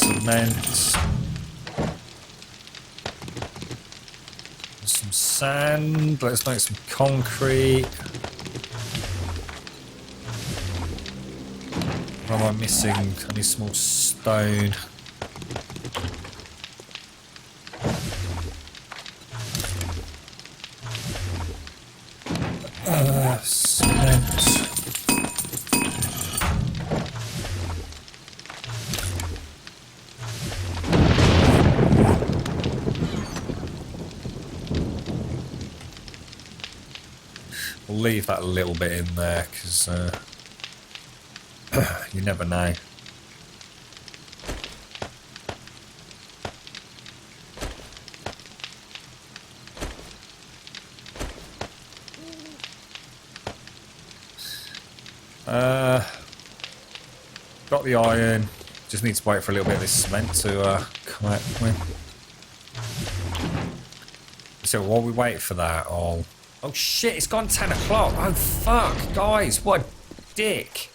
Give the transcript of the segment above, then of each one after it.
cement. Some sand. Let's make some concrete. What am I missing? I need some more stone. Cement. We'll leave that a little bit in there because you never know. Got the iron. Just need to wait for a little bit of this cement to come out. So while we wait for that, oh shit! It's gone 10 o'clock. Oh fuck, guys! What a dick!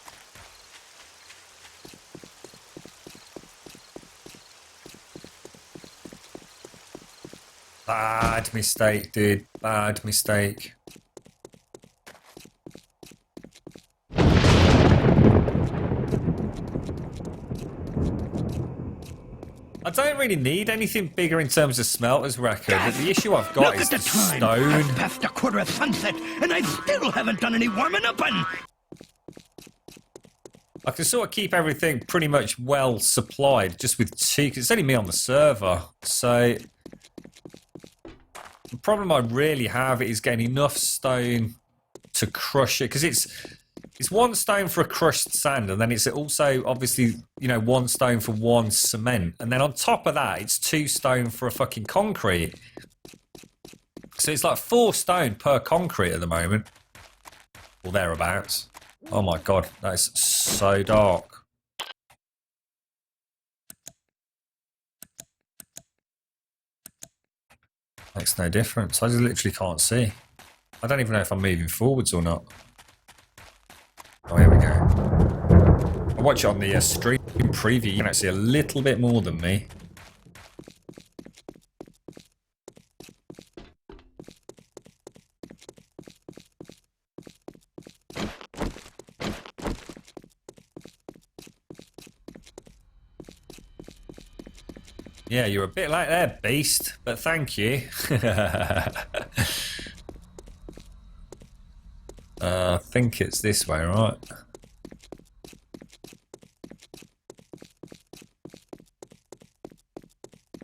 Bad mistake, dude. Bad mistake. I don't really need anything bigger in terms of smelters record, but the issue I've got is the stone. It's past a quarter of sunset, and I still haven't done any warming up on. I can sort of keep everything pretty much well supplied just with two, because it's only me on the server. So the problem I really have is getting enough stone to crush it, because it's one stone for a crushed sand, and then it's also obviously, you know, one stone for one cement, and then on top of that it's 2 stone for a fucking concrete. So it's like 4 stone per concrete at the moment, or thereabouts. Oh my god, that is so dark. Makes no difference. I just literally can't see. I don't even know if I'm moving forwards or not. Oh, here we go. I watch it on the stream preview. You can actually see a little bit more than me. Yeah, you're a bit like there, beast, but thank you. I think it's this way, right?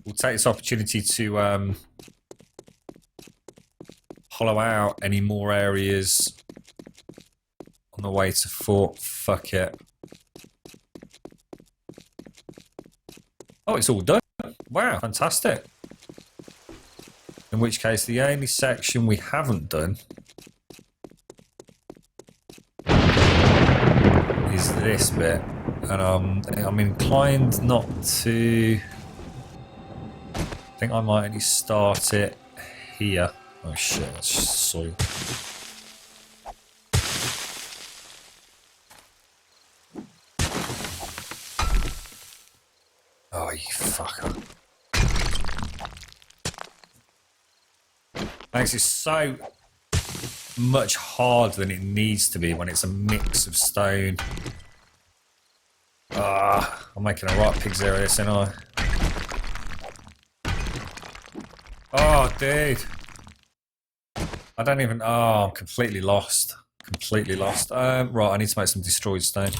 We'll take this opportunity to hollow out any more areas on the way to Fort. Fuck it. Oh, it's all done. Wow, fantastic. In which case, the only section we haven't done is this bit, and I'm inclined not to. I think I might only start it here. Oh shit, that's just soil. Oh, you fucker. Makes it so much harder than it needs to be when it's a mix of stone. I'm making a right pig's ear of this, ain't I? Oh, dude. I don't even... Oh, I'm completely lost. Completely lost. Right, I need to make some destroyed stone.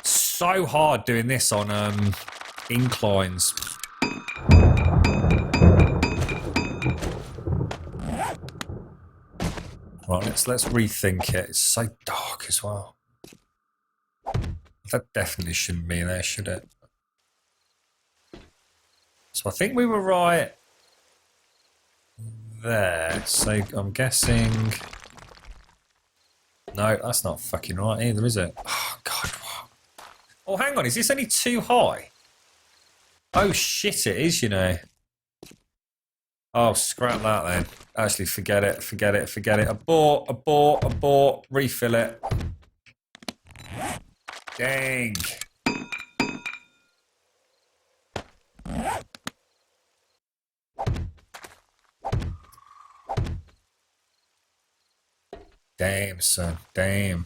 So hard doing this on inclines. Right, let's rethink it. It's so dark as well. That definitely shouldn't be there, should it? So I think we were right there. So I'm guessing... No, that's not fucking right either, is it? Oh, God, what? Oh, hang on. Is this only too high? Oh, shit, it is, you know. Oh, scrap that then. Actually, forget it, forget it, forget it. Abort, abort, abort. Refill it. Dang. Damn, son. Damn.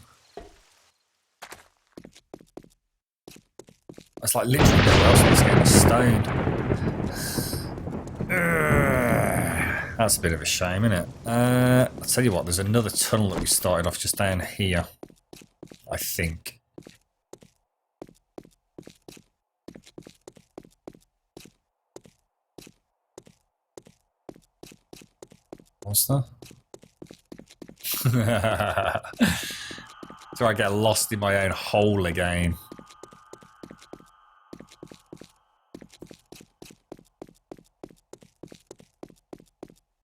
That's like literally nowhere else that's getting stoned. That's a bit of a shame, isn't it? I'll tell you what, there's another tunnel that we started off just down here. I think. What's that? So I get lost in my own hole again.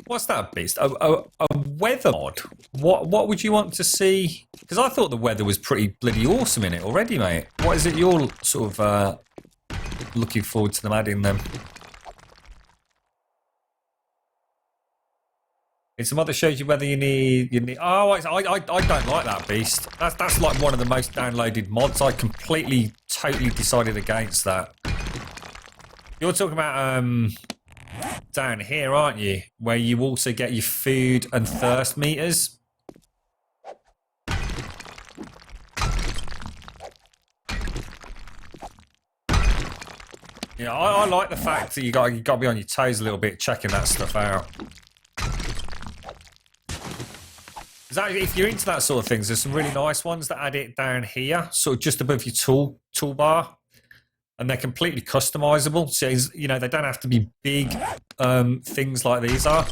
What's that beast? A weather mod? What would you want to see? Because I thought the weather was pretty bloody awesome in it already, mate. What is it you're sort of looking forward to them adding them? It's a mod that shows you whether you need. Oh, I don't like that beast. That's like one of the most downloaded mods. I completely, totally decided against that. You're talking about down here, aren't you? Where you also get your food and thirst meters. Yeah, I like the fact that you got to be on your toes a little bit, checking that stuff out. If you're into that sort of things, there's some really nice ones that add it down here, sort of just above your toolbar, and they're completely customizable. So you know they don't have to be big things like these are.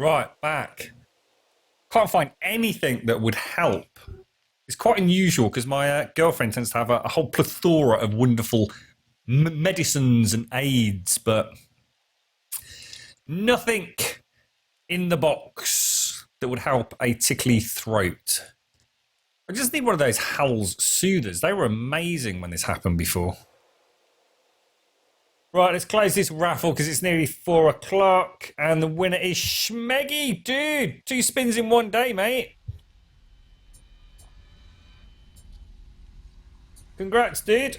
Right, back. Can't find anything that would help. It's quite unusual because my girlfriend tends to have a whole plethora of wonderful medicines and aids, but nothing in the box that would help a tickly throat. I just need one of those Howl's Soothers. They were amazing when this happened before. Right, let's close this raffle because it's nearly 4 o'clock. And the winner is Schmeggy. Dude, 2 spins in one day, mate. Congrats, dude.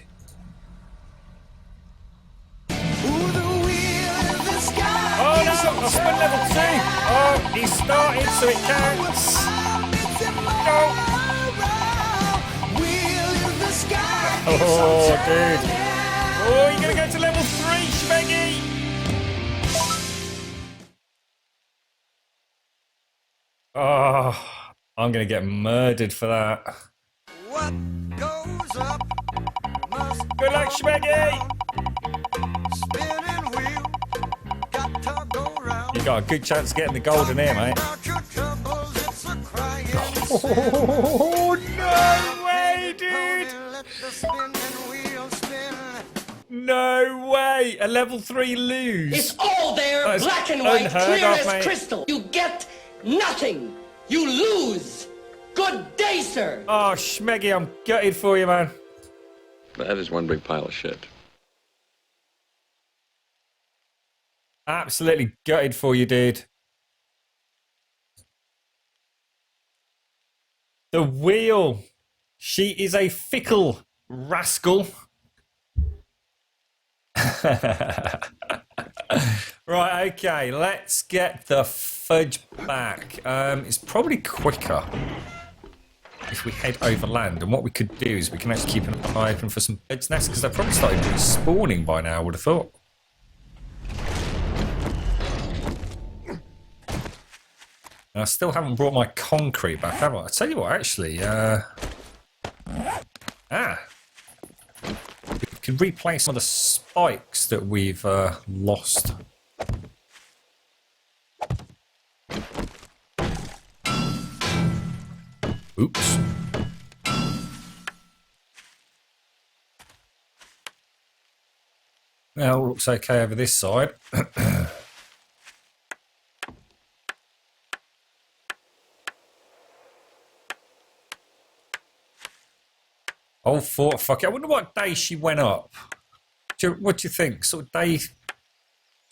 Oh no, I spent level 2. Oh, he started, so it counts. Go. Oh, dude. Oh, you're going to go to level 3, Schmeggy. Oh, I'm going to get murdered for that. What goes up must Good luck, Schmeggy. spinning wheel. Got to go round. You got a good chance of getting the golden here, mate. About your troubles, it's a crying. Oh, no way, dude. Let the spinning wheel spin. No way. A level 3 lose. It's all there, That's black and white, unheard clear of, as mate. crystal. You get nothing. You lose. Good day, sir. Oh, Schmeggy, I'm gutted for you, man. That is one big pile of shit. Absolutely gutted for you, dude. The wheel. She is a fickle rascal. Right, okay, let's get the fudge back. It's probably quicker if we head overland. And what we could do is we can actually keep an eye open for some birds' nests because they've probably started respawning by now, I would have thought. I still haven't brought my concrete back, have I? I'll tell you what, actually. We can replace some of the spikes that we've lost. Oops. Well, looks okay over this side. Oh, fuck it. I wonder what day she went up. What do you think? Sort of day... Do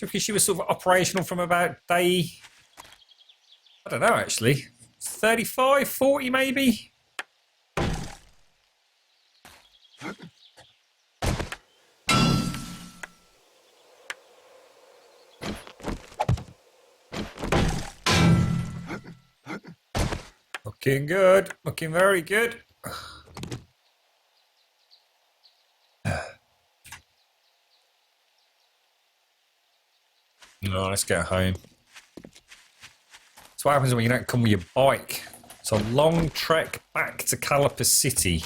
you think she was sort of operational from about day... I don't know, actually. 35, 40 maybe? Looking good. Looking very good. No, let's get home. That's what happens when you don't come with your bike. It's a long trek back to Caliper City.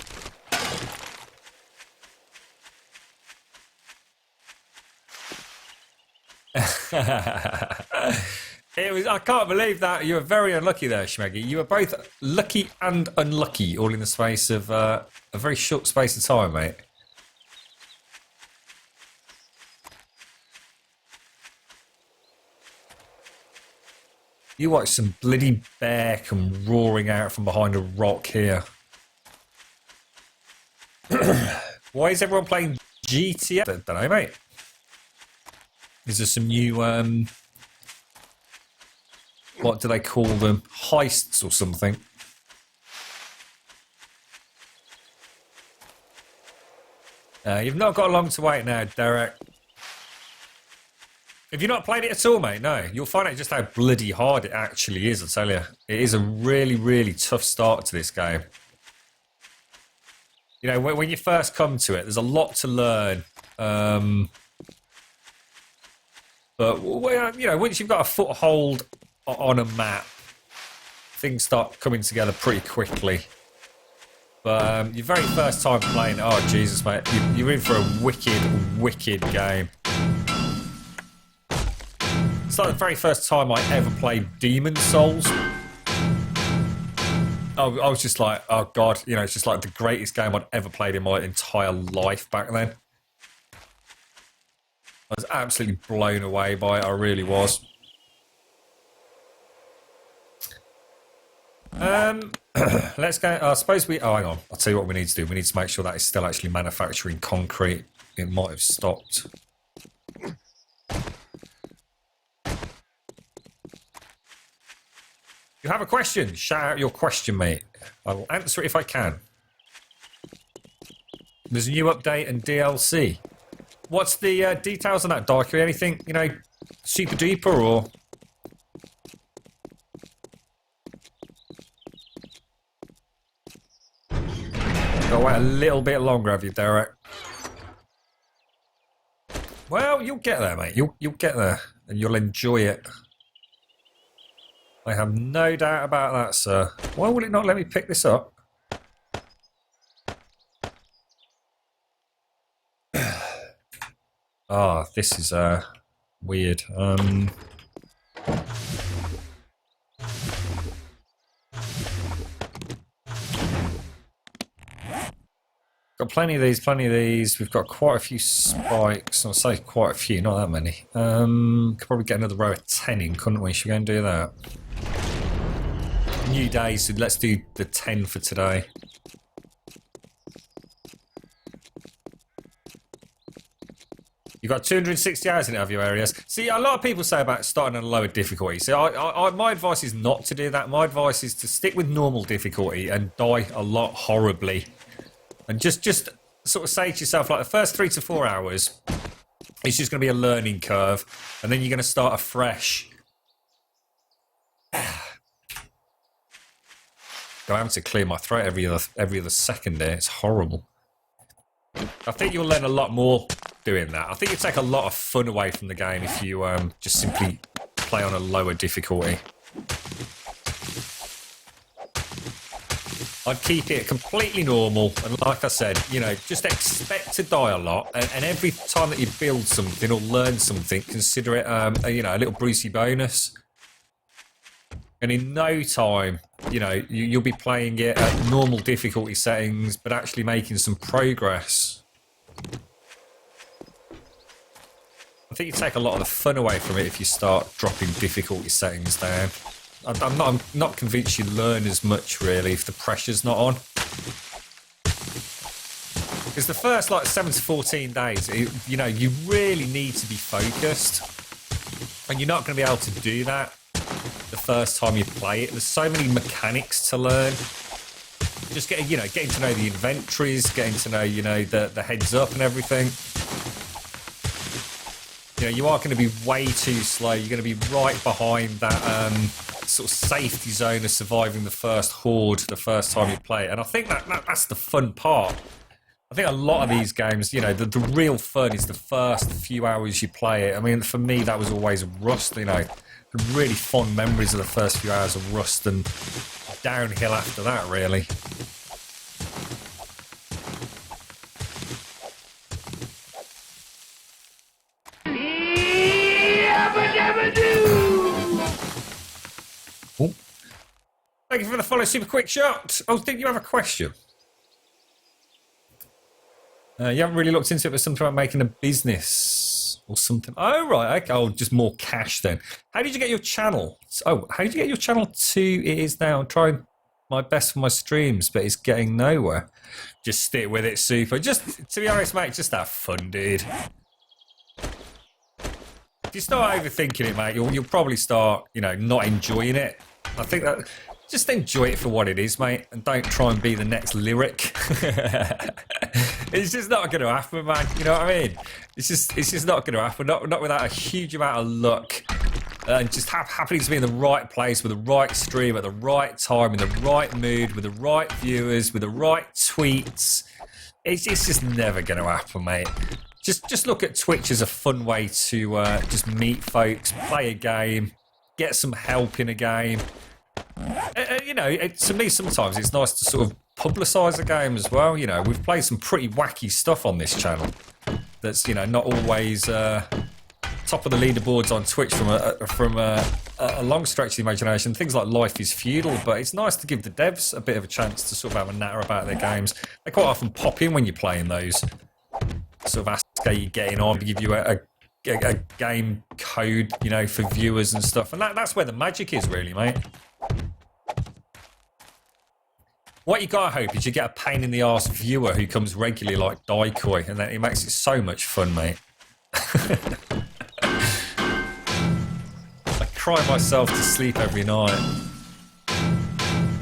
I can't believe that. You were very unlucky there, Schmeggy. You were both lucky and unlucky all in the space of a very short space of time, mate. You watch some bloody bear come roaring out from behind a rock here. Why is everyone playing GTA? I don't know, mate. Is there some new, what do they call them? Heists or something? You've not got long to wait now, Derek. Have you not played it at all, mate? No. You'll find out just how bloody hard it actually is, I tell you. It is a really, really tough start to this game. You know, when you first come to it, there's a lot to learn. But, you know, once you've got a foothold on a map, things start coming together pretty quickly. But your very first time playing, oh, Jesus, mate, you're in for a wicked, wicked game. It's like the very first time I ever played Demon Souls. I was just like, oh god, you know, it's just like the greatest game I'd ever played in my entire life back then. I was absolutely blown away by it, I really was. Let's go. I suppose we. Oh, hang on. I'll tell you what we need to do. We need to make sure that it's still actually manufacturing concrete. It might have stopped. You have a question? Shout out your question, mate. I will answer it if I can. There's a new update and DLC. What's the details on that, Darky? Anything, you know, super duper or? Gotta wait a little bit longer, have you, Derek? Well, you'll get there, mate. You'll get there, and you'll enjoy it. I have no doubt about that, sir. Why will it not let me pick this up? Ah, this is weird. Got plenty of these, plenty of these. We've got quite a few spikes. I'll say quite a few, not that many. Could probably get another row of 10 in, couldn't we? Should we go and do that? New day, so let's do the 10 for today. You've got 260 hours in it, have you, Areas? See, a lot of people say about starting on a lower difficulty. So my advice is not to do that. My advice is to stick with normal difficulty and die a lot horribly. And just sort of say to yourself, like, the first 3 to 4 hours, it's just going to be a learning curve. And then you're going to start afresh. I'm having to clear my throat every other second there. It's horrible. I think you'll learn a lot more doing that. I think you take a lot of fun away from the game if you just simply play on a lower difficulty. I'd keep it completely normal, and like I said, you know, just expect to die a lot, and every time that you build something or learn something, consider it, you know, a little Brucey bonus. And in no time, you know, you'll be playing it at normal difficulty settings, but actually making some progress. I think you take a lot of the fun away from it if you start dropping difficulty settings down. I'm not convinced you learn as much, really, if the pressure's not on. Because the first, like, 7 to 14 days, you know, you really need to be focused. And you're not going to be able to do that the first time you play it. There's so many mechanics to learn. Just getting to know the inventories, getting to know, you know, the heads up and everything. You know, you are going to be way too slow. You're going to be right behind that sort of safety zone of surviving the first horde the first time you play it. And I think that's the fun part. I think a lot of these games, you know, the real fun is the first few hours you play it. I mean, for me, that was always Rust, you know. Really fond memories of the first few hours of Rust, and downhill after that, really. Oh. Thank you for the follow, super quick shot. Oh, did you have a question? You haven't really looked into it, but something about making a business or something. Oh, right. Okay. Oh, just more cash then. How did you get your channel? Oh, how did you get your channel to it is now? I'm trying my best for my streams, but it's getting nowhere. Just stick with it, super. Just, to be honest, mate, just have fun, dude. If you start overthinking it, mate, you'll probably start, you know, not enjoying it. I think that... Just enjoy it for what it is, mate, and don't try and be the next lyric. It's just not going to happen, man. You know what I mean? It's just not going to happen. Not without a huge amount of luck, and just happening to be in the right place with the right stream at the right time, in the right mood, with the right viewers, with the right tweets. It's just never going to happen, mate. Just look at Twitch as a fun way to just meet folks, play a game, get some help in a game. You know, to me, sometimes it's nice to sort of publicise a game as well. You know, we've played some pretty wacky stuff on this channel that's, you know, not always top of the leaderboards on Twitch from a long stretch of the imagination. Things like Life is Feudal, but it's nice to give the devs a bit of a chance to sort of have a natter about their games. They quite often pop in when you're playing those. Sort of ask how you're getting on, give you a game code, you know, for viewers and stuff. And that's where the magic is, really, mate. What you gotta hope is you get a pain in the arse viewer who comes regularly like Daikoi, and then it makes it so much fun, mate. I cry myself to sleep every night,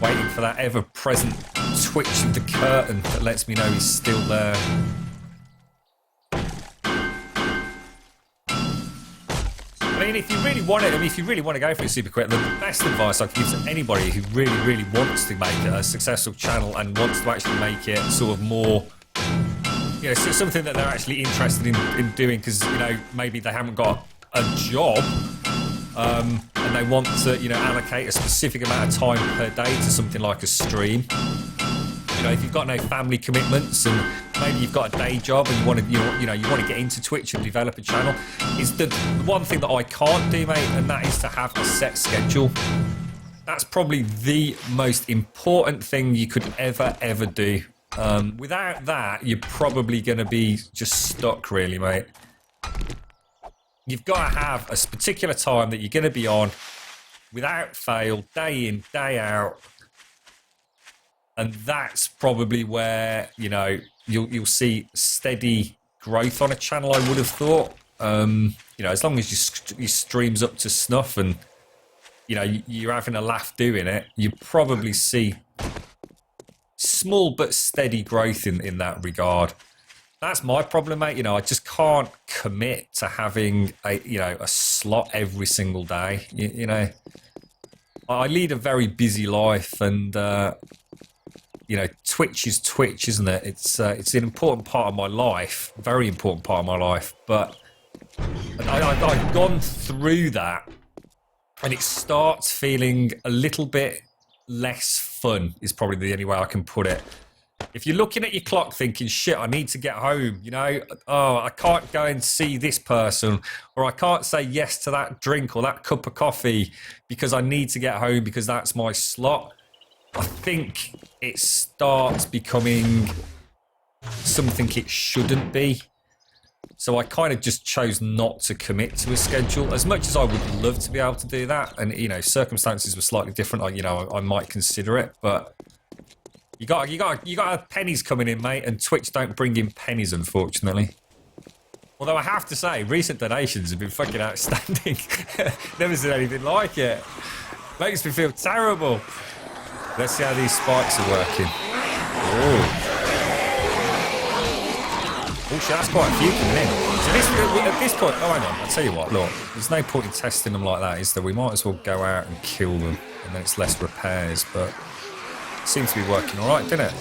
waiting for that ever-present twitch of the curtain that lets me know he's still there. I mean, if you really want it, if you really want to go for it super quick, the best advice I can give to anybody who really, really wants to make it a successful channel and wants to actually make it sort of more, you know, something that they're actually interested in doing, because, you know, maybe they haven't got a job and they want to, you know, allocate a specific amount of time per day to something like a stream. You know, if you've got no family commitments and maybe you've got a day job and you want to get into Twitch and develop a channel, is the one thing that I can't do, mate, and that is to have a set schedule. That's probably the most important thing you could ever do. Without that, you're probably going to be just stuck, really, mate. You've got to have a particular time that you're going to be on without fail, day in, day out. And that's probably where, you know, you'll see steady growth on a channel, I would have thought. You know, as long as your stream's up to snuff and, you know, you're having a laugh doing it, you probably see small but steady growth in that regard. That's my problem, mate. You know, I just can't commit to having a slot every single day. You know, I lead a very busy life, and you know, Twitch is Twitch, isn't it? It's an important part of my life, very important part of my life. But I've gone through that, and it starts feeling a little bit less fun, is probably the only way I can put it. If you're looking at your clock thinking, shit, I need to get home, you know, oh, I can't go and see this person, or I can't say yes to that drink or that cup of coffee because I need to get home because that's my slot, I think it starts becoming something it shouldn't be. So I kind of just chose not to commit to a schedule, as much as I would love to be able to do that. And, you know, circumstances were slightly different. You know, I might consider it, but you got pennies coming in, mate, and Twitch don't bring in pennies, unfortunately. Although I have to say, recent donations have been fucking outstanding. Never seen anything like it. Makes me feel terrible. Let's see how these spikes are working. Oh shit, that's quite a few coming in. So at this point, oh hang on, I'll tell you what, look, there's no point in testing them like that, is there? We might as well go out and kill them, and then it's less repairs, but it seems to be working alright, didn't it?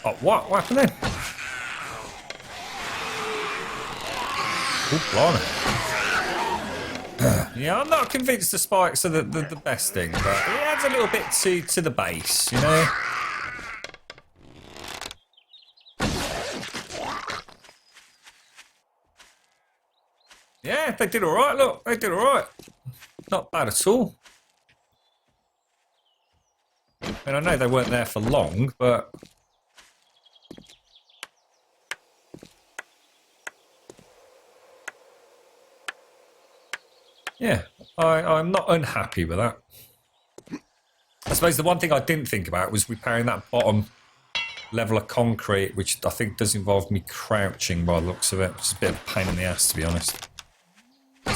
Oh, what? What happened then? Oh, blimey. Yeah, I'm not convinced the spikes are the best thing, but it adds a little bit to the base, you know? Yeah, they did alright, look. They did alright. Not bad at all. And I know they weren't there for long, but yeah, I'm not unhappy with that. I suppose the one thing I didn't think about was repairing that bottom level of concrete, which I think does involve me crouching by the looks of it, which is a bit of a pain in the ass, to be honest.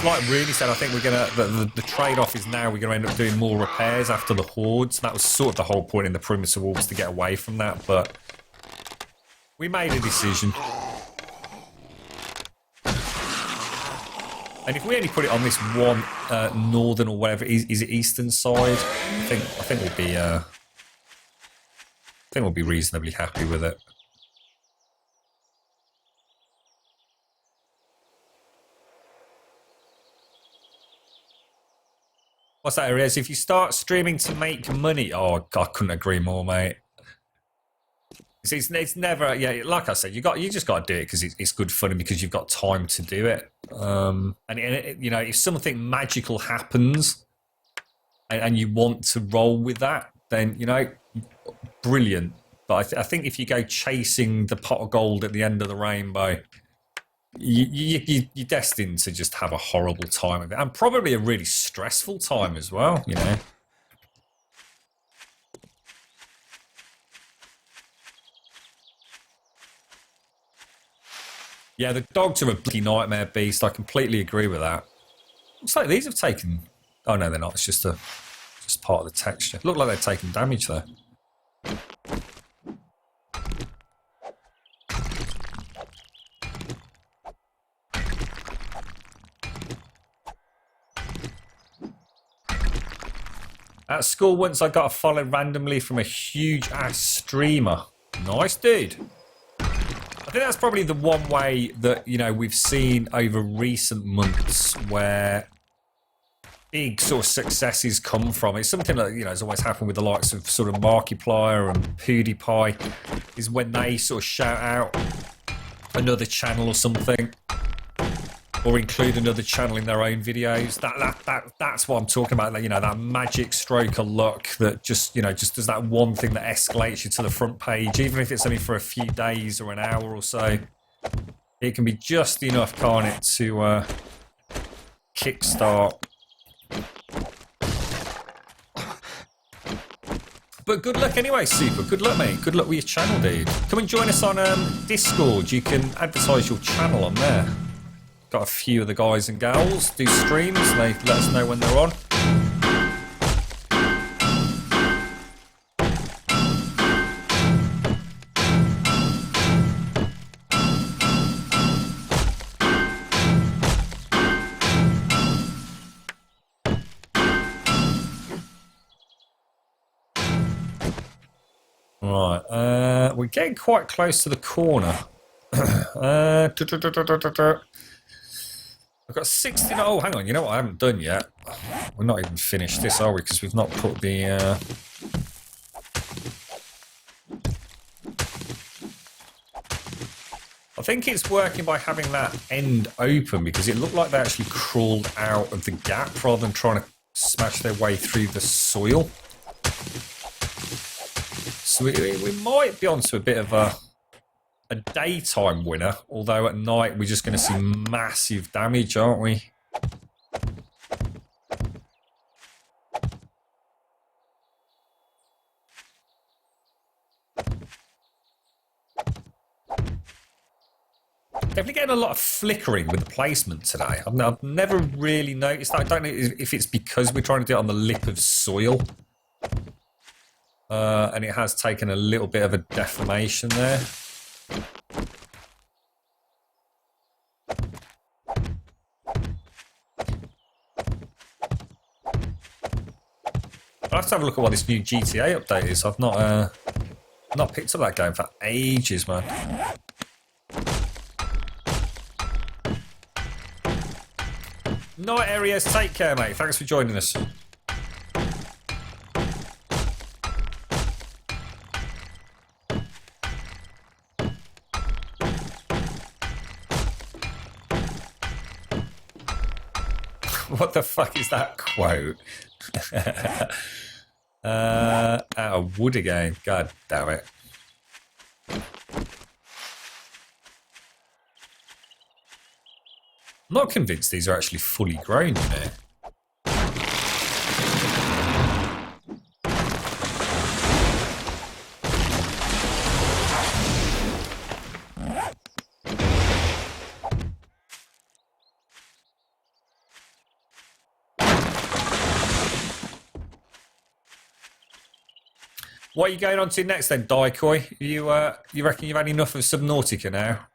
Like really said, I think we're gonna the trade-off is now we're gonna end up doing more repairs after the hordes. That was sort of the whole point in the perimeter wall, was to get away from that, but we made a decision. And if we only put it on this one northern or whatever, is it eastern side? I think we'll be reasonably happy with it. What's that, Arias? If you start streaming to make money, I couldn't agree more, mate. It's never, yeah. Like I said, you just got to do it because it's good fun and because you've got time to do it. And you know, if something magical happens and you want to roll with that, then you know, brilliant. But I think if you go chasing the pot of gold at the end of the rainbow, you're destined to just have a horrible time of it, and probably a really stressful time as well. You know. Yeah, the dogs are a bloody nightmare beast. I completely agree with that. Looks like these have taken... Oh, no, they're not. It's just part of the texture. Look like they've taken damage, though. At school once, I got a follow randomly from a huge-ass streamer. Nice, dude. I think that's probably the one way that, you know, we've seen over recent months where big sort of successes come from. It's something that, you know, has always happened with the likes of sort of Markiplier and PewDiePie, is when they sort of shout out another channel or something, or include another channel in their own videos. That's what I'm talking about. You know, that magic stroke of luck that just, you know, just does that one thing that escalates you to the front page, even if it's only for a few days or an hour or so. It can be just enough, can't it, to kickstart. But good luck anyway, Super. Good luck, mate. Good luck with your channel, dude. Come and join us on Discord. You can advertise your channel on there. Got a few of the guys and gals do streams. They let us know when they're on. Right, we're getting quite close to the corner. I've got 16. Oh, hang on. You know what I haven't done yet? We're not even finished this, are we? Because we've not put the... I think it's working by having that end open, because it looked like they actually crawled out of the gap rather than trying to smash their way through the soil. So we might be onto a bit of a daytime winner, although at night we're just going to see massive damage, aren't we? Definitely getting a lot of flickering with the placement today. I've never really noticed that. I don't know if it's because we're trying to do it on the lip of soil. And it has taken a little bit of a deformation there. I'll have to have a look at what this new GTA update is. I've not picked up that game for ages, man. Night Areas, take care, mate. Thanks for joining us. What the fuck is that quote? Out of wood again. God damn it. I'm not convinced these are actually fully grown, you know. What are you going on to next then, Daikoi? You reckon you've had enough of Subnautica now?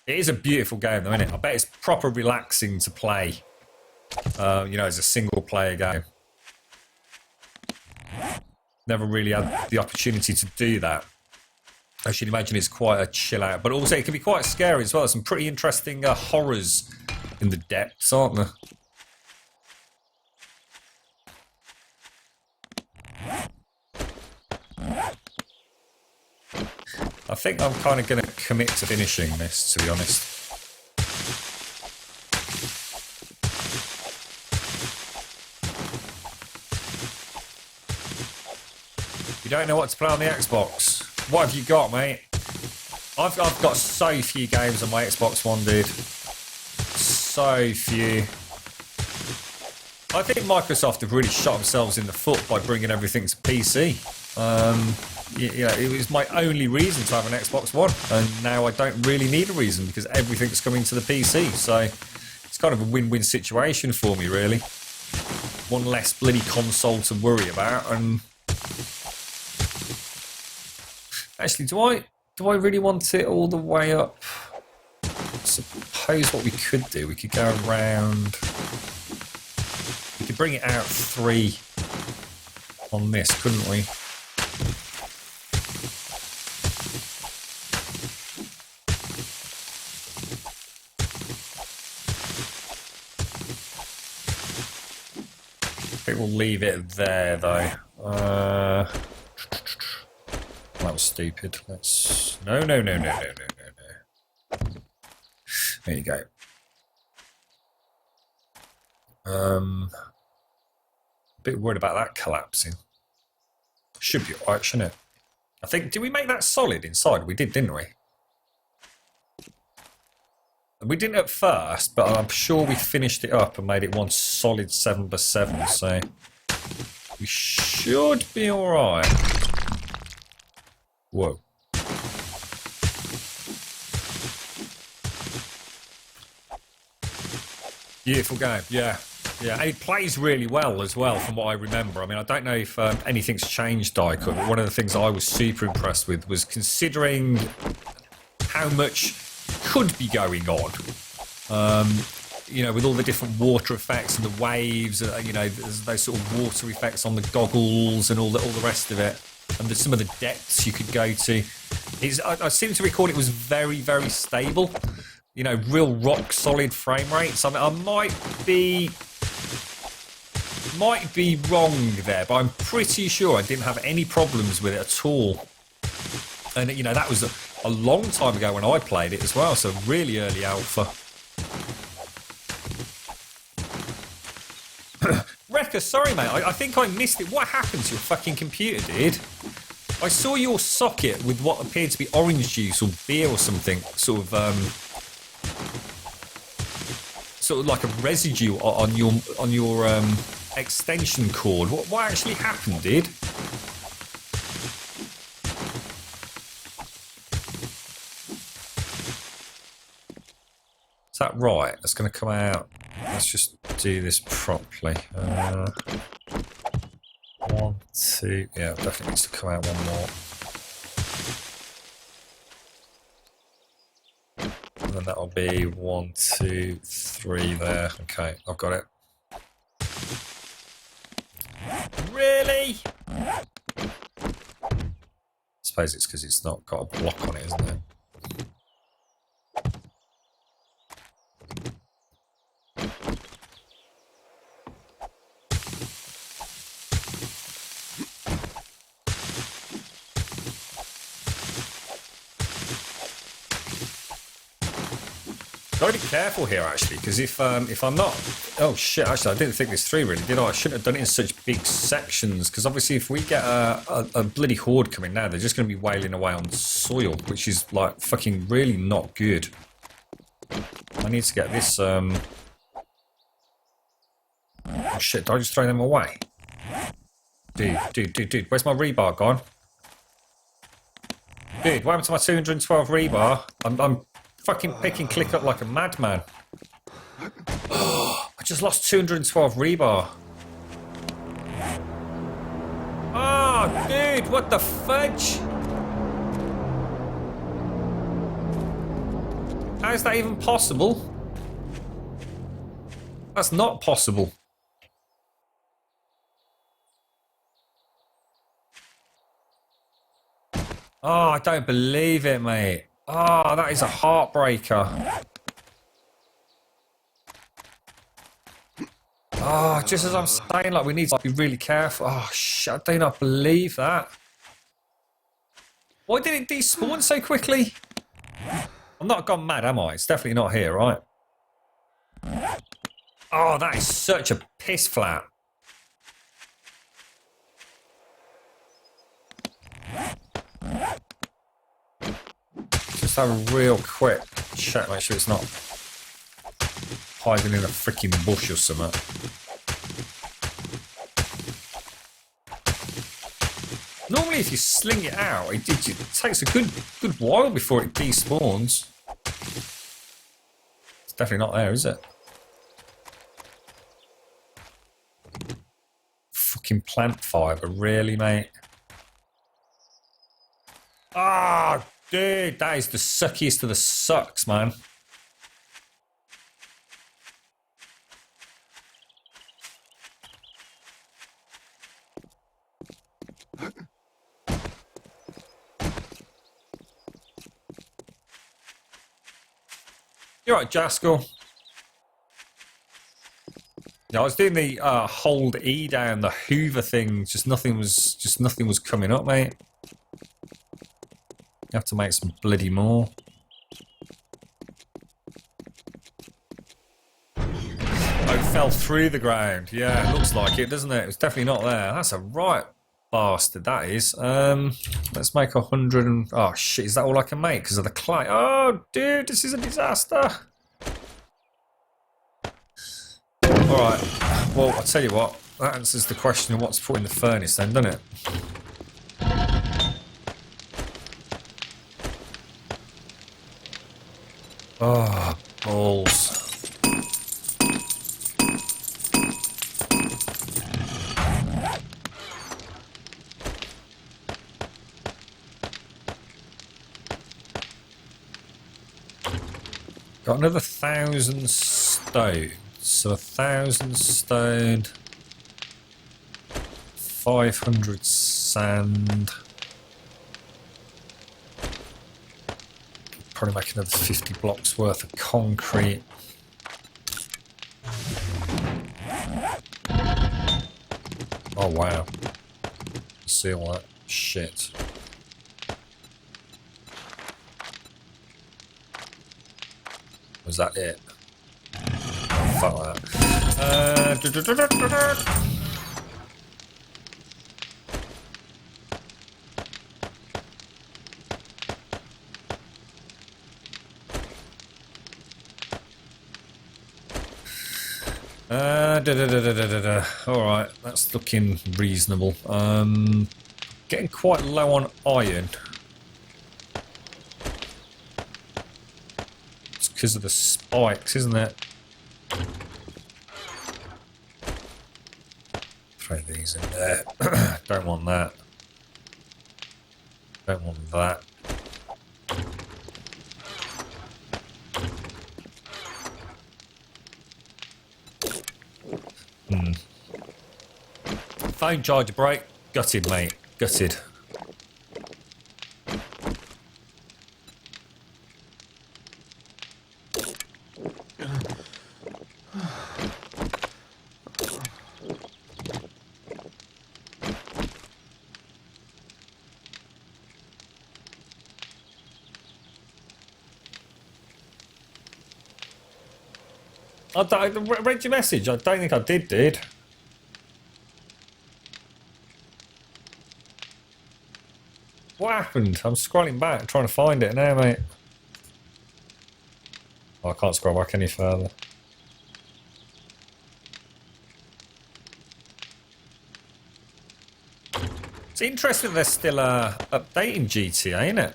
It is a beautiful game though, isn't it? I bet it's proper relaxing to play. You know, as a single player game. Never really had the opportunity to do that. I should imagine it's quite a chill out, but also it can be quite scary as well. There's some pretty interesting horrors in the depths, aren't there? I think I'm kind of going to commit to finishing this, to be honest. You don't know what to play on the Xbox. What have you got, mate? I've got so few games on my Xbox One, dude. So few. I think Microsoft have really shot themselves in the foot by bringing everything to PC. It was my only reason to have an Xbox One, and now I don't really need a reason because everything's coming to the PC. So it's kind of a win-win situation for me, really. One less bloody console to worry about, and actually, do I really want it all the way up? I suppose what we could do, we could go around. We could bring it out 3 on this, couldn't we? I think we'll leave it there, though. That was stupid. Let's... No. There you go. A bit worried about that collapsing. Should be alright, shouldn't it? I think, did we make that solid inside? We did, didn't we? We didn't at first, but I'm sure we finished it up and made it one solid 7x7, so we should be alright. Whoa. Beautiful game, yeah. Yeah, and it plays really well as well, from what I remember. I mean, I don't know if anything's changed, Daikon, but one of the things I was super impressed with was considering how much could be going on. With all the different water effects and the waves, there's those sort of water effects on the goggles and all the rest of it. And there's some of the depths you could go to. I seem to recall it was very, very stable. Real rock solid frame rates. I mean, I might be wrong there, but I'm pretty sure I didn't have any problems with it at all. And that was a long time ago when I played it as well, so really early alpha. Wrecker, sorry mate, I think I missed it. What happened to your fucking computer, dude? I saw your socket with what appeared to be orange juice or beer or something, sort of like a residue on your extension cord. What actually happened, dude? Is that right? That's going to come out. Let's just do this properly. 1, 2. Yeah, definitely needs to come out one more. And then that'll be 1, 2, 3 there. Okay, I've got it. Really? I suppose it's because it's not got a block on it, isn't it? Got to be careful here, actually, because if I'm not... Oh, shit, actually, I didn't think this through, really, did I? I shouldn't have done it in such big sections, because obviously if we get a bloody horde coming now, they're just going to be wailing away on soil, which is, like, fucking really not good. I need to get this... Oh, shit, did I just throw them away? Dude, where's my rebar gone? Dude, what happened to my 212 rebar? I'm fucking pick and click up like a madman. I just lost 212 rebar. Oh, dude, what the fudge? How is that even possible? That's not possible. Oh, I don't believe it, mate. Oh, that is a heartbreaker. Oh, just as I'm saying, like, we need to be really careful. Oh, shit, I do not believe that. Why did it despawn so quickly? I'm not gone mad, am I? It's definitely not here, right? Oh, that is such a piss flat. Just have a real quick check, make sure it's not hiding in a freaking bush or something. Normally, if you sling it out, it takes a good while before it despawns. It's definitely not there, is it? Fucking plant fibre, really, mate? Ah, dude, that is the suckiest of the sucks, man. You're right, Jaskell. Yeah, I was doing the hold E down, the Hoover thing. Just nothing was coming up, mate. You have to make some bloody more. Oh, it fell through the ground. Yeah, it looks like it, doesn't it? It's definitely not there. That's a right bastard, that is. Let's make 100 and... Oh, shit, is that all I can make because of the clay? Oh, dude, this is a disaster. All right. Well, I'll tell you what. That answers the question of what's put in the furnace then, doesn't it? Oh, balls. Got another 1,000 stone. So 1,000 stone, 500 sand. Probably make another 50 blocks worth of concrete. Oh wow. See all that shit. Was that it? Fuck that. Alright, that's looking reasonable. Getting quite low on iron. It's because of the spikes, isn't it? Throw these in there. Don't want that. Don't want that. Phone charger break. Gutted, mate. Gutted. I read your message. I don't think I did. What happened? I'm scrolling back, trying to find it now, mate. Oh, I can't scroll back any further. It's interesting they're still updating GTA, ain't it?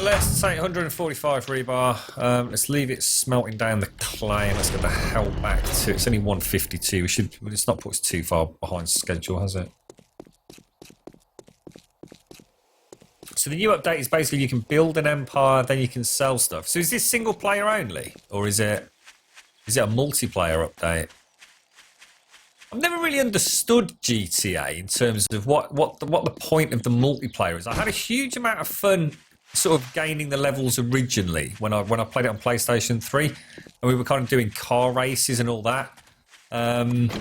Let's take 145 rebar. Let's leave it smelting down the clay and let's get the hell back to it. It's only 152. It's not put us too far behind schedule, has it? So the new update is basically you can build an empire, then you can sell stuff. So is this single player only, or is it a multiplayer update? I've never really understood GTA in terms of what the point of the multiplayer is. I had a huge amount of fun sort of gaining the levels originally when I played it on PlayStation 3, and we were kind of doing car races and all that. And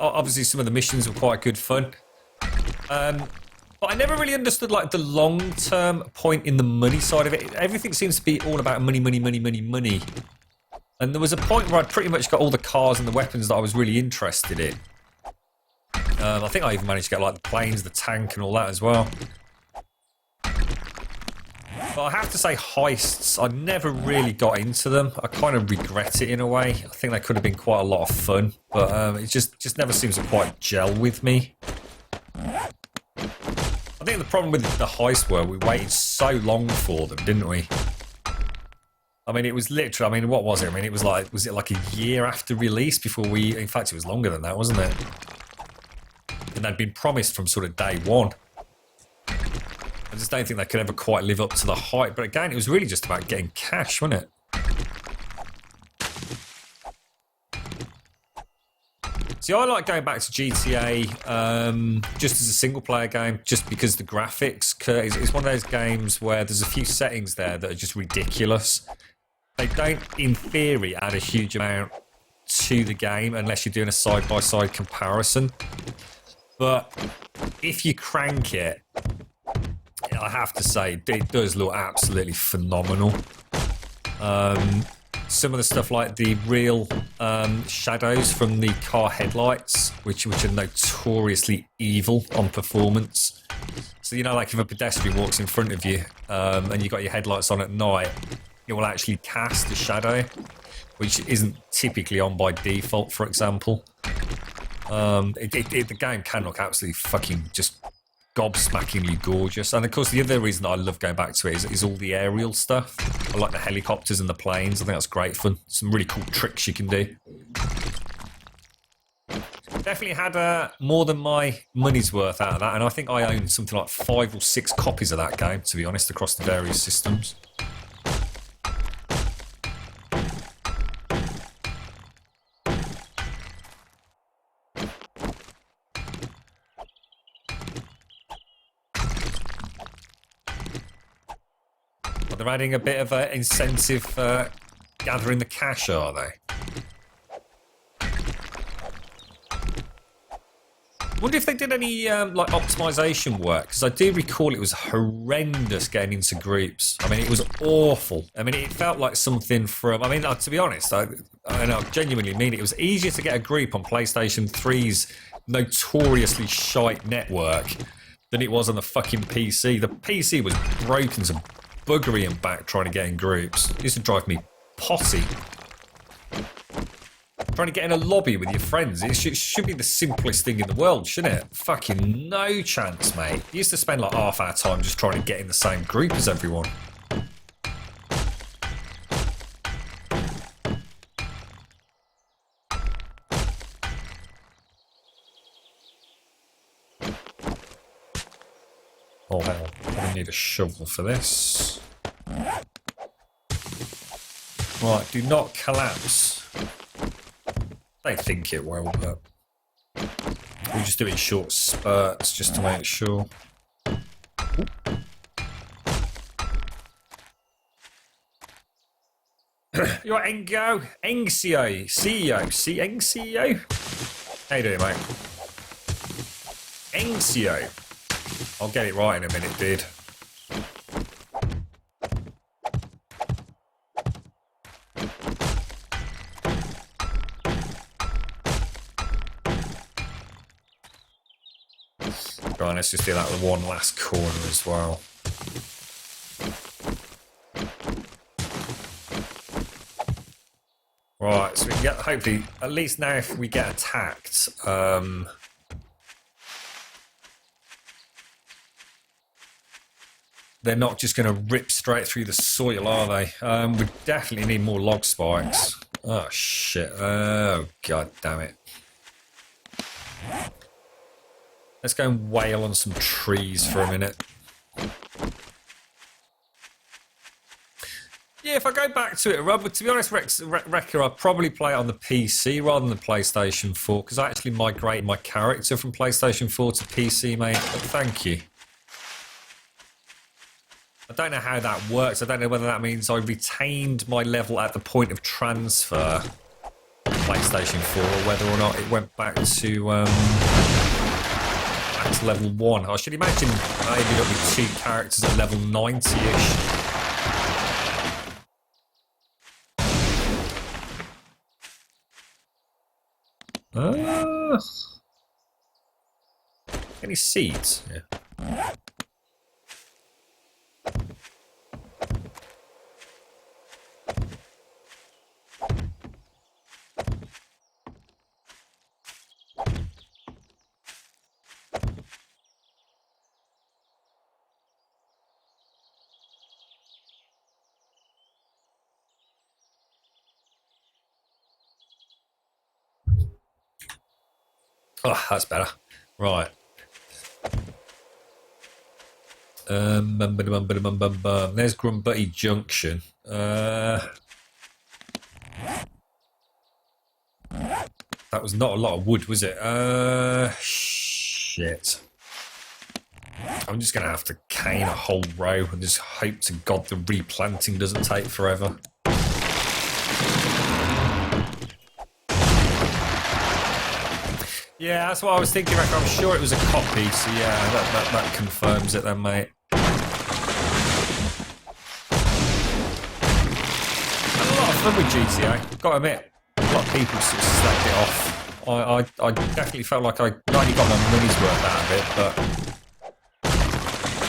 obviously some of the missions were quite good fun. But I never really understood like the long-term point in the money side of it. Everything seems to be all about money. And there was a point where I'd pretty much got all the cars and the weapons that I was really interested in. I think I even managed to get like the planes, the tank and all that as well. But I have to say heists, I never really got into them. I kind of regret it in a way. I think they could have been quite a lot of fun. But it just never seems to quite gel with me. I think the problem with the heist were we waited so long for them, didn't we? I mean, it was literally, I mean, what was it? I mean, was it like a year after release before in fact, it was longer than that, wasn't it? And they'd been promised from sort of day one. I just don't think they could ever quite live up to the hype. But again, it was really just about getting cash, wasn't it? See, I like going back to GTA just as a single-player game, just because the graphics. It's one of those games where there's a few settings there that are just ridiculous. They don't, in theory, add a huge amount to the game unless you're doing a side-by-side comparison. But if you crank it, I have to say, it does look absolutely phenomenal. Some of the stuff like the real shadows from the car headlights, which are notoriously evil on performance. So, you know, like if a pedestrian walks in front of you and you've got your headlights on at night, it will actually cast a shadow, which isn't typically on by default, for example. The game can look absolutely fucking just gobsmackingly gorgeous. And of course, the other reason that I love going back to it is all the aerial stuff. I like the helicopters and the planes. I think that's great fun. Some really cool tricks you can do. Definitely had more than my money's worth out of that, and I think I own something like 5 or 6 copies of that game, to be honest, across the various systems. They're adding a bit of an incentive for gathering the cash, are they? Wonder if they did any like optimization work, because I do recall it was horrendous getting into groups. I mean, it was awful. I mean, it felt like something from. I mean, to be honest, I genuinely mean it. It was easier to get a group on PlayStation 3's notoriously shite network than it was on the fucking PC. The PC was broken to buggery and back trying to get in groups. It used to drive me potty. Trying to get in a lobby with your friends, it should be the simplest thing in the world, shouldn't it? Fucking no chance, mate. You used to spend like half our time just trying to get in the same group as everyone. Oh, hang on. I need a shovel for this. Right, do not collapse. They think it will, but we'll just do it in short spurts just to make sure. You're right, Engo, Engcio, CEO, Engcio. How you doing, mate? Engcio. I'll get it right in a minute, dude. Right, let's just do that with one last corner as well. Right, so we can get, hopefully, at least now if we get attacked, they're not just going to rip straight through the soil, are they? We definitely need more log spikes. Oh, shit. Oh, god damn it. Let's go and wail on some trees for a minute. Yeah, if I go back to it, Rob, to be honest, Wrecker, I'd probably play it on the PC rather than the PlayStation 4 because I actually migrated my character from PlayStation 4 to PC, mate. But thank you. I don't know how that works. I don't know whether that means I retained my level at the point of transfer PlayStation 4 or whether or not it went back to level 1. I should imagine I ended up with 2 characters at level 90-ish. Any seeds? Yeah. Oh, that's better. Right. There's Grumbutty Junction. That was not a lot of wood, was it? Shit. I'm just going to have to cane a whole row and just hope to God the replanting doesn't take forever. Yeah, that's what I was thinking. I'm sure it was a copy, so yeah, that confirms it then, mate. Had a lot of fun with GTA, I've got to admit. A lot of people sort of slagged it off. I definitely felt like I not only got my money's worth out of it, but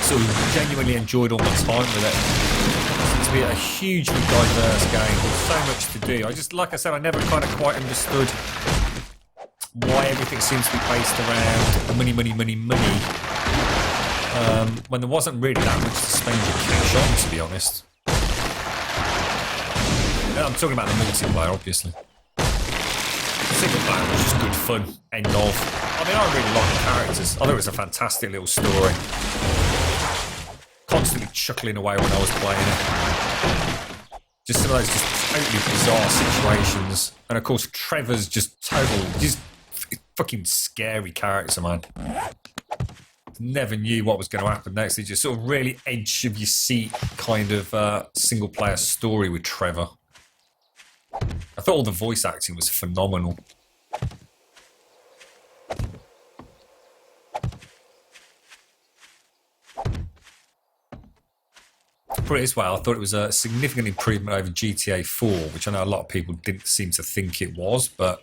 sort of genuinely enjoyed all my time with it. It seems to be a hugely diverse game. There's so much to do. I just, like I said, I never kind of quite understood why everything seems to be based around money, when there wasn't really that much to spend your cash on, to be honest. I'm talking about the multiplayer, obviously. Single player was just good fun, end of. I mean, I really liked the characters. I thought it was a fantastic little story. Constantly chuckling away when I was playing it. Just some of those just totally bizarre situations. And of course, Trevor's just fucking scary character, man. Never knew what was going to happen next. It's just sort of really edge of your seat kind of single player story with Trevor. I thought all the voice acting was phenomenal. Put it this way, I thought it was a significant improvement over GTA 4, which I know a lot of people didn't seem to think it was, but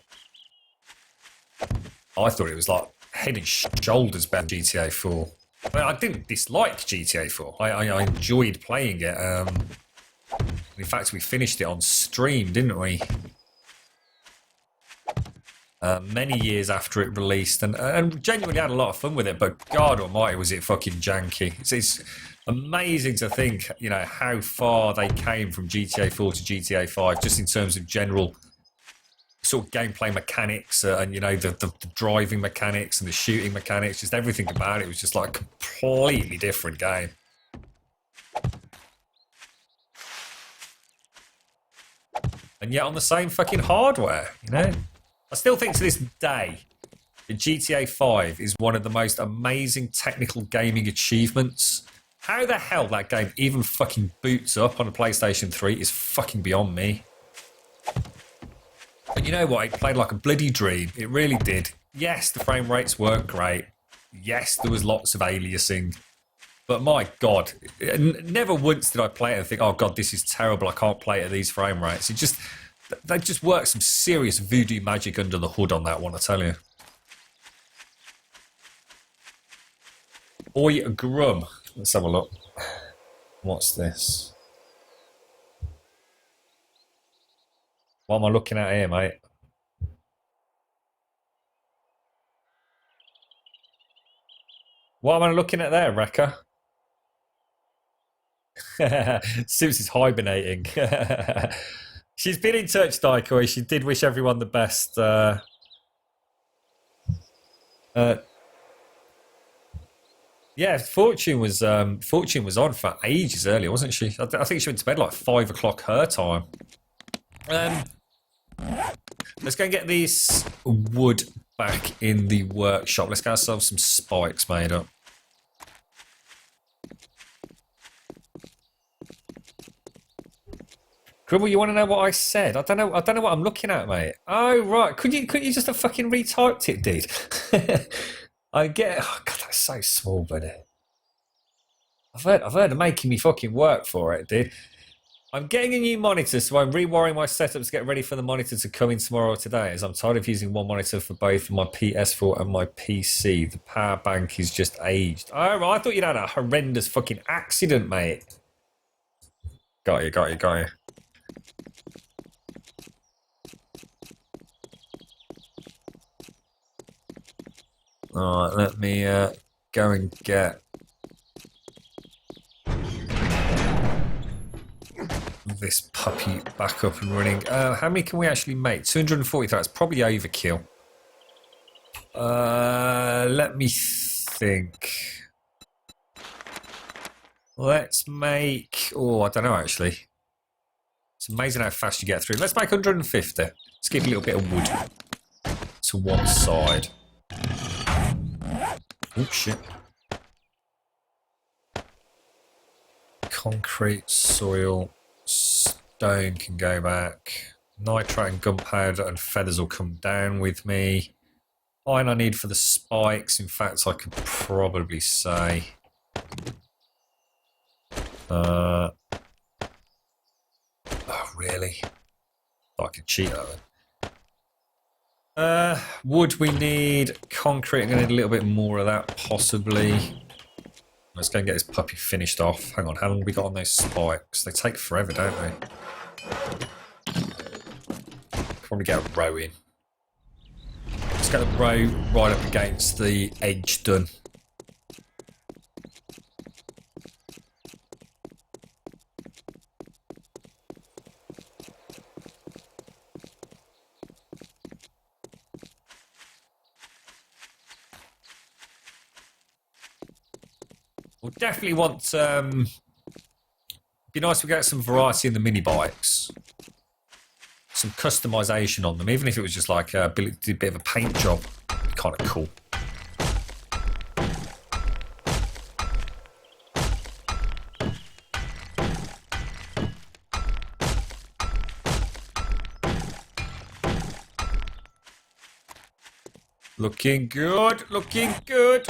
I thought it was like head and shoulders better than GTA 4. I mean, I didn't dislike GTA 4. I enjoyed playing it. In fact, we finished it on stream, didn't we? Many years after it released, and genuinely had a lot of fun with it. But God Almighty, was it fucking janky! It's amazing to think, you know, how far they came from GTA 4 to GTA 5, just in terms of general sort of gameplay mechanics and, you know, the driving mechanics and the shooting mechanics. Just everything about it was just like a completely different game. And yet on the same fucking hardware, you know? I still think to this day that GTA 5 is one of the most amazing technical gaming achievements. How the hell that game even fucking boots up on a PlayStation 3 is fucking beyond me. But you know what? It played like a bloody dream. It really did. Yes, the frame rates weren't great. Yes, there was lots of aliasing. But my God, never once did I play it and think, oh God, this is terrible. I can't play it at these frame rates. They just worked some serious voodoo magic under the hood on that one, I tell you. Oi Grum. Let's have a look. What's this? What am I looking at here, mate? What am I looking at there, Wrecker? Suits is hibernating. She's been in touch, Daikoi. She did wish everyone the best. Yeah, Fortune was on for ages earlier, wasn't she? I think she went to bed like 5 o'clock her time. Let's go and get this wood back in the workshop. Let's get ourselves some spikes made up. Gribble, you want to know what I said? I don't know what I'm looking at, mate. Oh right, couldn't you just have fucking retyped it, dude? I get. Oh god, that's so small, buddy. I've heard of making me fucking work for it, dude. I'm getting a new monitor, so I'm rewiring my setup to get ready for the monitor to come in tomorrow or today, as I'm tired of using one monitor for both my PS4 and my PC. The power bank is just aged. Oh, right, I thought you'd had a horrendous fucking accident, mate. Got you. Alright, let me go and get this puppy back up and running. How many can we actually make? 240. That's probably overkill. Let me think. Let's make... Oh, I don't know, actually. It's amazing how fast you get through. Let's make 150. Let's give a little bit of wood to one side. Oh, shit. Concrete, soil, stone can go back. Nitrate and gunpowder and feathers will come down with me. Iron I need for the spikes. In fact, I could probably say... oh, really? I could cheat at it. Wood we need. Concrete, I'm going to need a little bit more of that, possibly. Let's go and get this puppy finished off. Hang on, how long have we got on those spikes? They take forever, don't they? Probably get a row in. Let's get the row right up against the edge done. We'll definitely want... be nice if we get some variety in the mini bikes. Some customization on them, even if it was just like a bit of a paint job. Kind of cool. Looking good, looking good.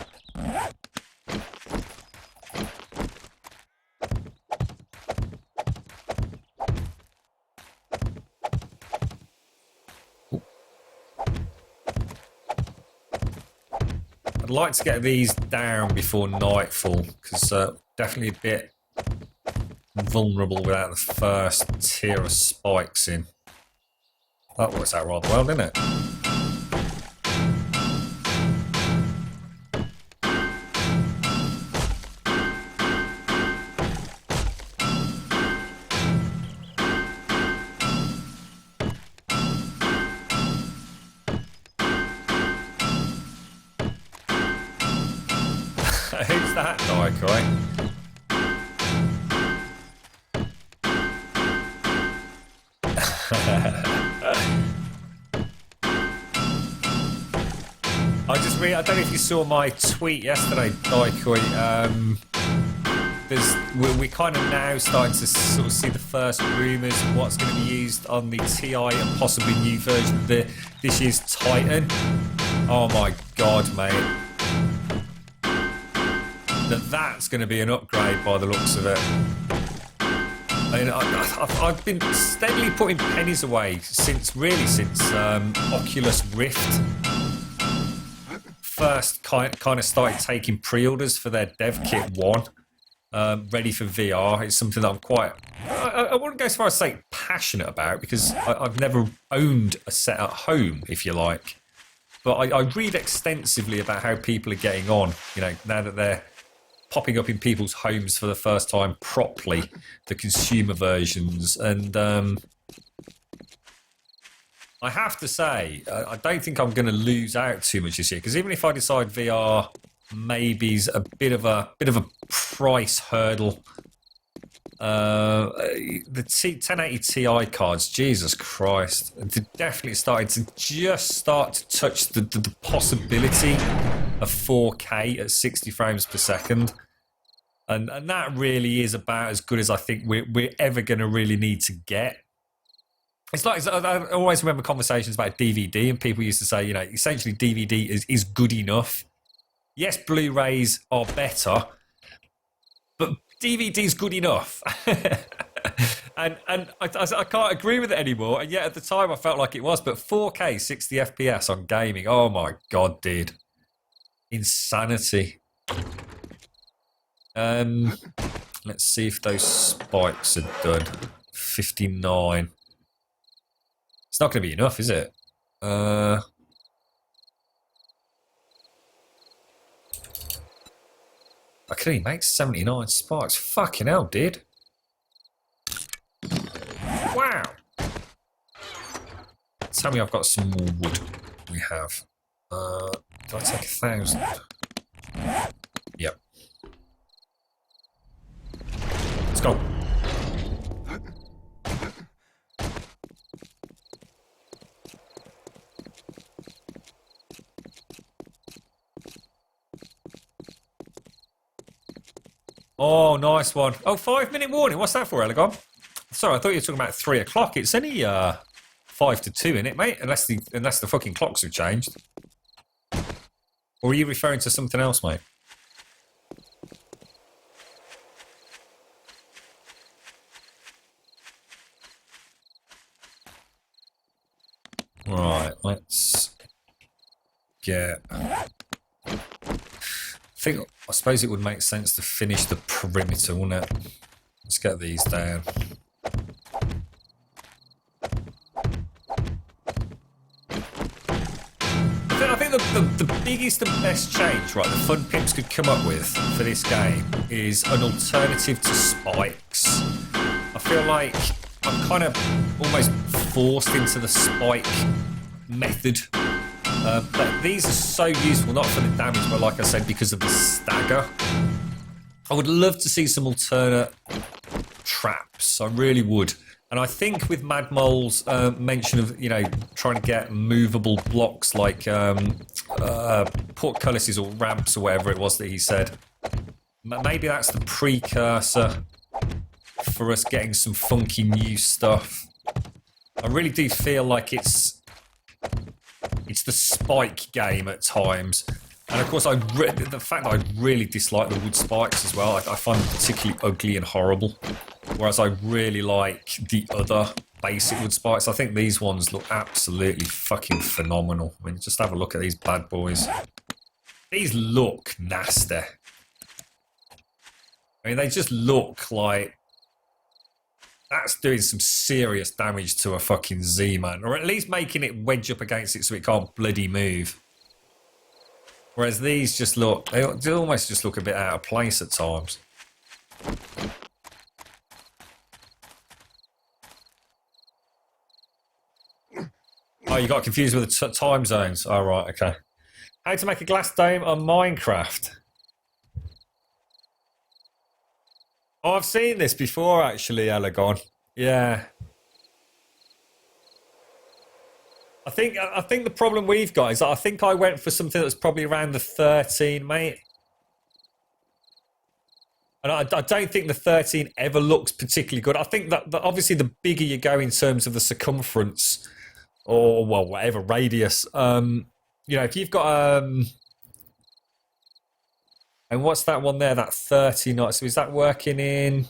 I'd like to get these down before nightfall, because definitely a bit vulnerable without the first tier of spikes in. That works out rather well, didn't it? Who's that Daikoi? I don't know if you saw my tweet yesterday, Daikoi. We're kind of now starting to sort of see the first rumours of what's going to be used on the TI and possibly new version of this year's Titan. Oh my god, mate. That's going to be an upgrade by the looks of it. I mean, I've been steadily putting pennies away since Oculus Rift first kind of started taking pre-orders for their dev kit 1, ready for VR. It's something that I'm quite, I wouldn't go as far as say passionate about, because I've never owned a set at home, if you like. But I read extensively about how people are getting on, now that they're popping up in people's homes for the first time properly, the consumer versions. And I have to say, I don't think I'm going to lose out too much this year, because even if I decide VR maybe is a bit of a price hurdle. The 1080 Ti cards, Jesus Christ, they're definitely starting to start to touch the possibility of 4K at 60 frames per second. And that really is about as good as I think we're ever going to really need to get. It's like, I always remember conversations about DVD, and people used to say, you know, essentially DVD is good enough. Yes, Blu-rays are better, but DVD's good enough. and I can't agree with it anymore. And yet at the time I felt like it was. But 4K 60 FPS on gaming, oh my God, dude. Insanity. Let's see if those spikes are done. 59. It's not going to be enough, is it? I could only make 79 sparks. Fucking hell, dude. Wow. Tell me I've got some more wood. We have. Did I take 1,000? Yep. Let's go. Oh, nice one. Oh, 5-minute warning. What's that for, Elegon? Sorry, I thought you were talking about 3 o'clock. It's only 5 to 2, innit, mate? Unless the fucking clocks have changed. Or are you referring to something else, mate? Right, let's get... I suppose it would make sense to finish the perimeter, wouldn't it? Let's get these down. I think the biggest and best change, right, the Fun Pimps could come up with for this game is an alternative to spikes. I feel like I'm kind of almost forced into the spike method. But these are so useful, not for the damage, but like I said, because of the stagger. I would love to see some alternate traps. I really would. And I think with Mad Mole's mention of, you know, trying to get movable blocks like portcullises or ramps or whatever it was that he said, maybe that's the precursor for us getting some funky new stuff. I really do feel like it's the spike game at times. And of course, the fact that I really dislike the wood spikes as well, I find them particularly ugly and horrible. Whereas I really like the other basic wood spikes. I think these ones look absolutely fucking phenomenal. I mean, just have a look at these bad boys. These look nasty. I mean, they just look like that's doing some serious damage to a fucking Z-Man. Or at least making it wedge up against it so it can't bloody move. Whereas these just look, they almost just look a bit out of place at times. Oh, you got confused with the time zones. Oh, right, okay. How to make a glass dome on Minecraft. Oh, I've seen this before, actually, Elegon. Yeah. I think the problem we've got is that I think I went for something that's probably around the 13, mate. And I don't think the 13 ever looks particularly good. I think that obviously the bigger you go in terms of the circumference, or, well, whatever, radius, you know, if you've got... and what's that one there, that 30 knots? So is that working in...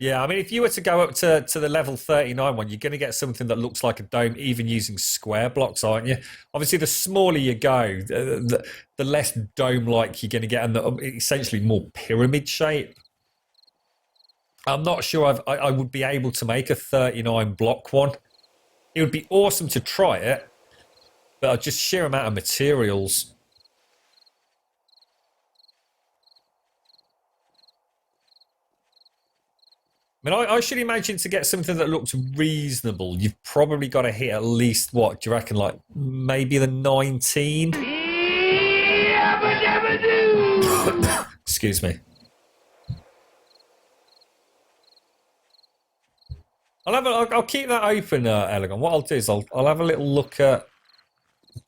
Yeah, I mean, if you were to go up to the level 39 one, you're going to get something that looks like a dome, even using square blocks, aren't you? Obviously, the smaller you go, the less dome-like you're going to get, and essentially more pyramid shape. I'm not sure I would be able to make a 39 block one. It would be awesome to try it, but just sheer amount of materials. I mean, I should imagine to get something that looks reasonable, you've probably got to hit at least, what, do you reckon, like, maybe the 19? Excuse me. I'll keep that open, Elegant. What I'll do is I'll have a little look at,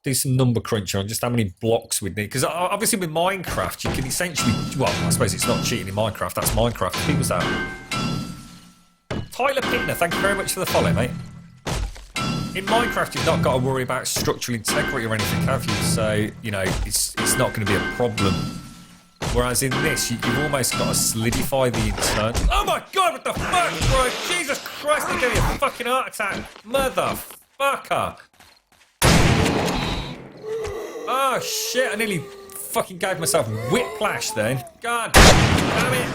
do some number crunching on just how many blocks we'd need. Because obviously with Minecraft, you can essentially, well, I suppose it's not cheating in Minecraft, that's Minecraft. People's that. Tyler Pittner, thank you very much for the follow, mate. In Minecraft, you've not got to worry about structural integrity or anything, have you? So, you know, it's not going to be a problem. Whereas in this, you've almost got to solidify the internal... Oh my god, what the fuck, bro? Jesus Christ, they're giving me a fucking heart attack. Motherfucker. Oh shit, I nearly fucking gave myself whiplash then. God damn it.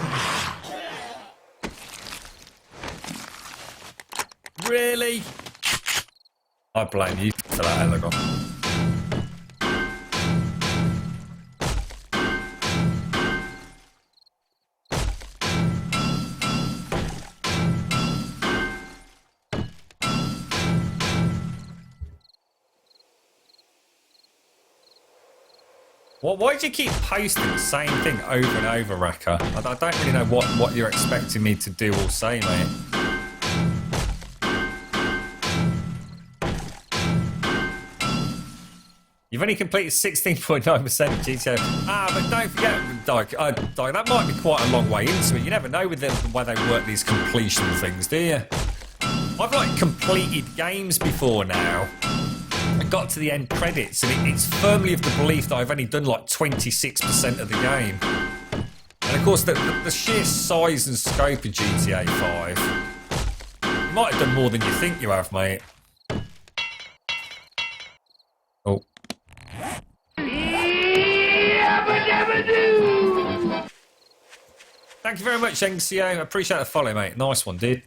Really? I blame you for that, Elegant. Why do you keep posting the same thing over and over, Raka? I don't really know what you're expecting me to do or say, mate. You've only completed 16.9% GTA. But don't forget, Dyke, that might be quite a long way into it. You never know with the way they work these completion things, do you? I've, like, completed games before now. I got to the end credits, and it's firmly of the belief that I've only done, like, 26% of the game. And, of course, the sheer size and scope of GTA 5, you might have done more than you think you have, mate. Oh. Thank you very much, NCO. I appreciate the follow, mate. Nice one, dude.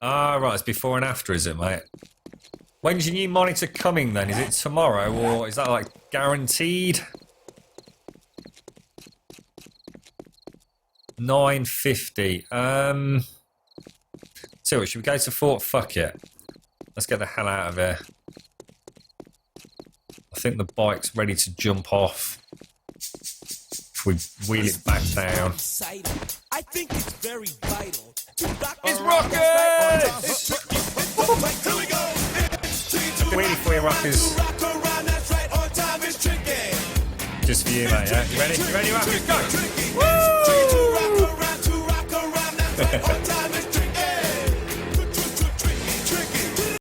Ah, right, it's before and after, is it, mate? When's your new monitor coming, then? Is it tomorrow, or is that, like, guaranteed? 9:50. So, should we go to Fort? Fuck it. Let's get the hell out of here. I think the bike's ready to jump off. If we wheel it back down. I think it's very vital. It's rocking! Here we go. Wheelie for you, rockers. Just for you, mate, yeah? You ready? You ready, rockers? Go! Woo!